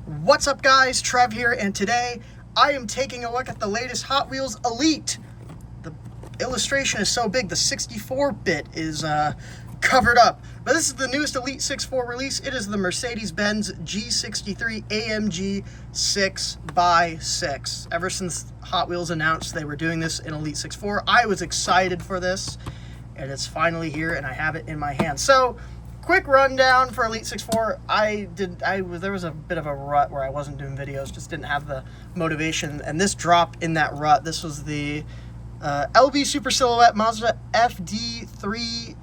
What's up guys, Trev here, and today I am taking a look at the latest Hot Wheels Elite. The illustration is so big, the 64-bit is covered up. But this is the newest Elite 6.4 release. It is the Mercedes-Benz G63 AMG 6x6. Ever since Hot Wheels announced they were doing this in Elite 6.4, I was excited for this, and it's finally here, and I have it in my hand. So, quick rundown for Elite 6.4. There was a bit of a rut where I wasn't doing videos, just didn't have the motivation. And this dropped in that rut. This was the LB Super Silhouette Mazda FD3S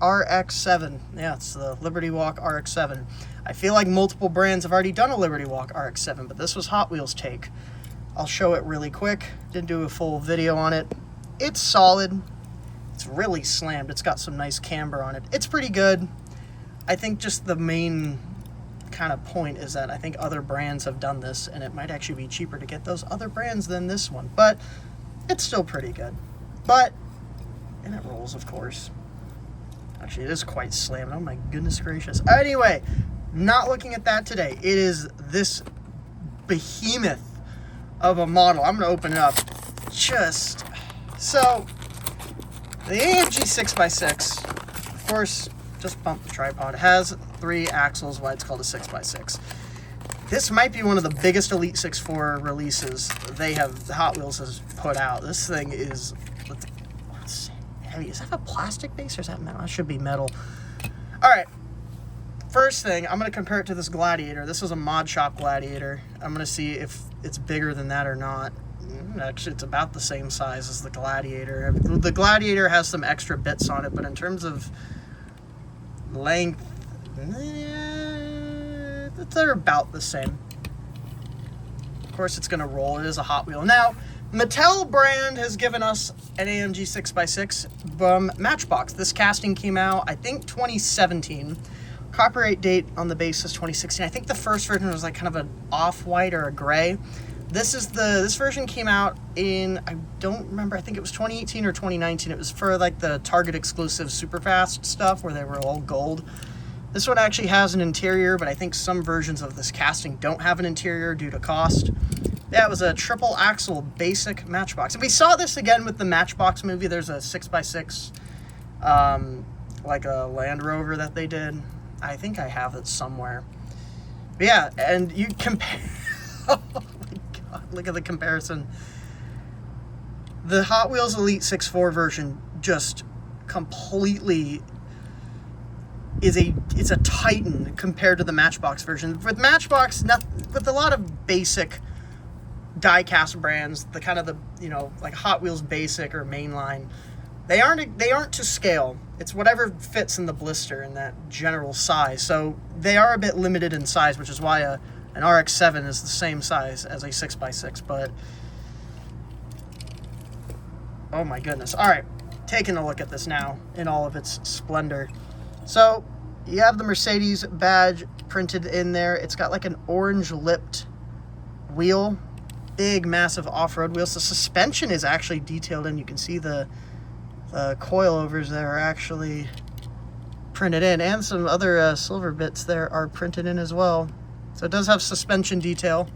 RX-7. Yeah, it's the Liberty Walk RX-7. I feel like multiple brands have already done a Liberty Walk RX-7, but this was Hot Wheels' take. I'll show it really quick. Didn't do a full video on it. It's solid. It's really slammed. It's got some nice camber on it. It's pretty good. I think just the main kind of point is that I think other brands have done this, and it might actually be cheaper to get those other brands than this one, but it's still pretty good. And it rolls, of course. Actually, it is quite slammed. Oh my goodness gracious. Anyway, not looking at that today. It is this behemoth of a model. I'm going to open it up. So, the AMG 6x6, of course, just bump the tripod. It has 3 axles, why it's called a 6x6. This might be one of the biggest Elite 6.4 releases Hot Wheels has put out. This thing is heavy. Is that a plastic base or is that metal? That should be metal. All right. First thing, I'm going to compare it to this Gladiator. This is a Mod Shop Gladiator. I'm going to see if it's bigger than that or not. Actually, it's about the same size as the Gladiator. The Gladiator has some extra bits on it, but in terms of length, they're about the same. Of course, it's going to roll. It is a Hot Wheel. Now, Mattel brand has given us an AMG 6x6 Matchbox. This casting came out, I think, 2017. Copyright date on the base is 2016. I think the first version was like kind of an off-white or a gray. This version came out in, I don't remember, I think it was 2018 or 2019. It was for like the Target exclusive Superfast stuff where they were all gold. This one actually has an interior, but I think some versions of this casting don't have an interior due to cost. Yeah, it was a triple axle basic Matchbox. And we saw this again with the Matchbox movie. There's a 6x6, like a Land Rover that they did. I think I have it somewhere. But yeah, and you compare... Oh my God, look at the comparison. The Hot Wheels Elite 6.4 version just completely it's a titan compared to the Matchbox version. With Matchbox, with a lot of basic die-cast brands, the kind of the, like Hot Wheels Basic or Mainline, they aren't to scale. It's whatever fits in the blister in that general size. So they are a bit limited in size, which is why an RX-7 is the same size as a 6x6, but oh my goodness. All right, taking a look at this now in all of its splendor. So you have the Mercedes badge printed in there. It's got like an orange-lipped wheel, big, massive off-road wheels. The suspension is actually detailed in. You can see the coilovers there are actually printed in, and some other silver bits there are printed in as well. So it does have suspension detail,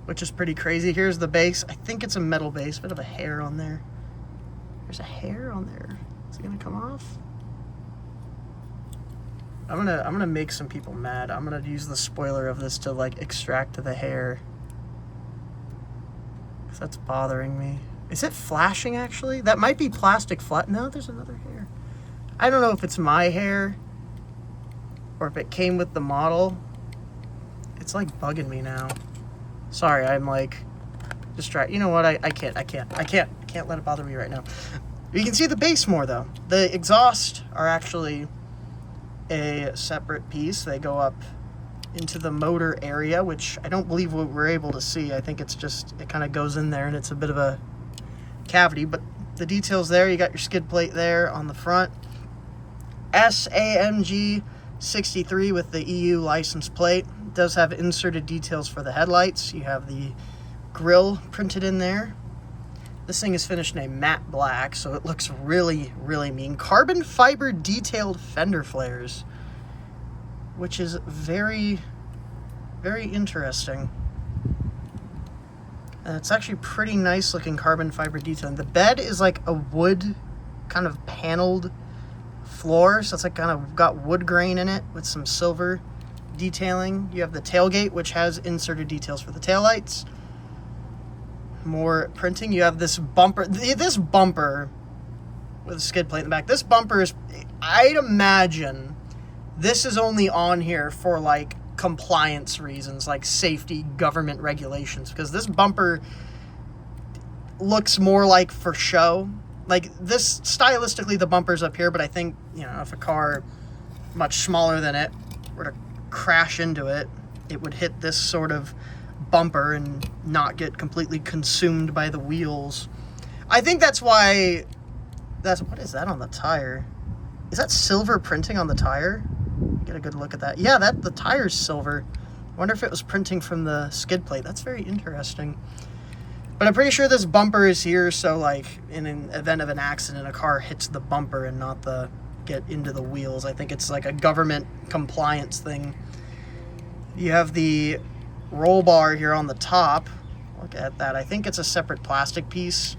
which is pretty crazy. Here's the base. I think it's a metal base. Bit of a hair on there. There's a hair on there. Is it gonna come off? I'm gonna make some people mad. I'm gonna use the spoiler of this to like extract the hair, because that's bothering me. Is it flashing actually? That might be plastic flat. No, there's another hair. I don't know if it's my hair or if it came with the model. It's like bugging me now. Sorry, I'm like distracted. You know what? I can't let it bother me right now. You can see the base more though. The exhaust are actually a separate piece. They go up into the motor area, which I don't believe we're able to see. I think it's just, it kind of goes in there and it's a bit of a cavity, but the details there. You got your skid plate there on the front. AMG 63 with the EU license plate. It does have inserted details for the headlights. You have the grille printed in there. This thing is finished in a matte black, so it looks really, really mean. Carbon fiber detailed fender flares, which is very Very interesting. And it's actually pretty nice looking carbon fiber detailing. The bed is like a wood kind of paneled floor, so it's like kind of got wood grain in it with some silver detailing. You have the tailgate, which has inserted details for the taillights. More printing. You have this bumper. This bumper with a skid plate in the back. This bumper is, I'd imagine, this is only on here for like compliance reasons, like safety, government regulations, because this bumper looks more like for show. Like this, stylistically, the bumper's up here, but I think, you know, if a car much smaller than it were to crash into it, it would hit this sort of bumper and not get completely consumed by the wheels. I think that's why, what is that on the tire? Is that silver printing on the tire? Get a good look at that. Yeah, the tire's silver. I wonder if it was printing from the skid plate. That's very interesting. But I'm pretty sure this bumper is here, so like in an event of an accident, a car hits the bumper and not get into the wheels. I think it's like a government compliance thing. You have the roll bar here on the top. Look at that. I think it's a separate plastic piece.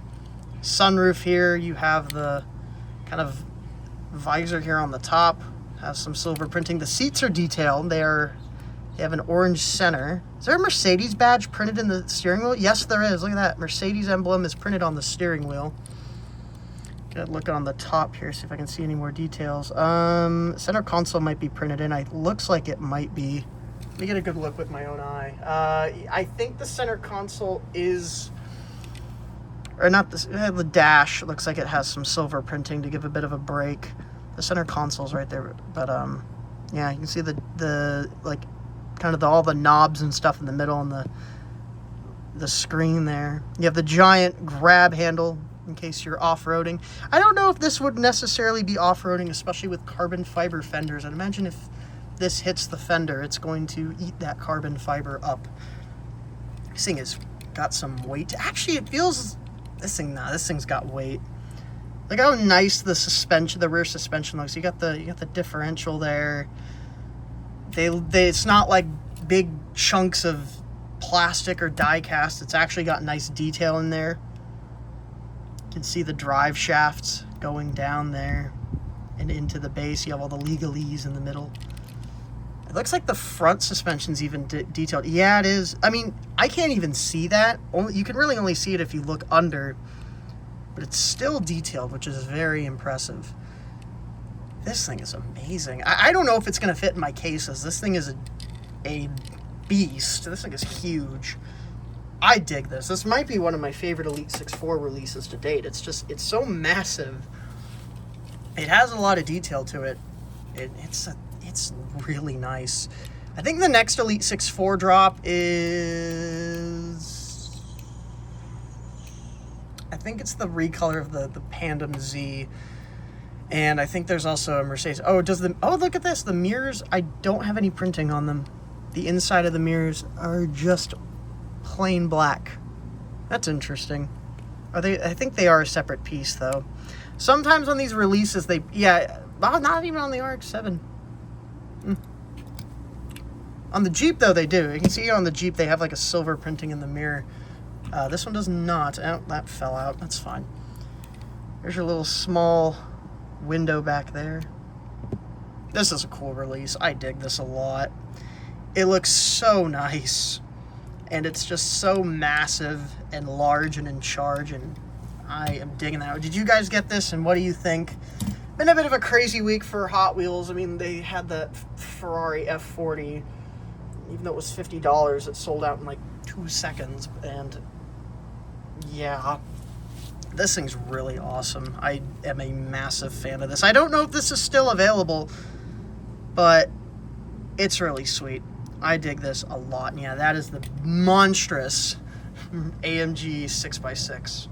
Sunroof here. You have the kind of visor here on the top. Has some silver printing. The seats are detailed. They have an orange center. Is there a Mercedes badge printed in the steering wheel? Yes, there is. Look at that. Mercedes emblem is printed on the steering wheel. Get a look on the top here, see if I can see any more details. Center console might be printed in. It looks like it might be. Let me get a good look with my own eye. I think the center console is, or not the dash looks like it has some silver printing to give a bit of a break. The center console's right there, but yeah, you can see the like kind of all the knobs and stuff in the middle and the screen there. You have the giant grab handle in case you're off-roading. I don't know if this would necessarily be off-roading, especially with carbon fiber fenders. I'd imagine if this hits the fender, it's going to eat that carbon fiber up. This thing has got some weight. Actually, it feels, this thing's got weight. Look how nice the suspension, the rear suspension looks. You got the differential there. It's not like big chunks of plastic or die cast. It's actually got nice detail in there. You can see the drive shafts going down there and into the base. You have all the legalese in the middle. It looks like the front suspension's even detailed. Yeah, it is. I mean, I can't even see that. You can really only see it if you look under. But it's still detailed, which is very impressive. This thing is amazing. I don't know if it's going to fit in my cases. This thing is a beast. This thing is huge. I dig this. This might be one of my favorite Elite 6.4 releases to date. It's so massive. It has a lot of detail to it. It's really nice. I think the next Elite 6.4 drop is, I think it's the recolor of the Pandem Z. And I think there's also a Mercedes. Oh, look at this. The mirrors, I don't have any printing on them. The inside of the mirrors are just plain black. That's interesting. Are they? I think they are a separate piece, though. Sometimes on these releases, not even on the RX-7. On the Jeep, though, they do. You can see on the Jeep, they have like a silver printing in the mirror. This one does not. Oh, that fell out. That's fine. There's your little small window back there. This is a cool release. I dig this a lot. It looks so nice. And it's just so massive and large and in charge. And I am digging that. Did you guys get this? And what do you think? Been a bit of a crazy week for Hot Wheels. I mean, they had the Ferrari F40. Even though it was $50, it sold out in like 2 seconds. And yeah, this thing's really awesome. I am a massive fan of this. I don't know if this is still available, but it's really sweet. I dig this a lot. And yeah, that is the Monstrous AMG 6x6.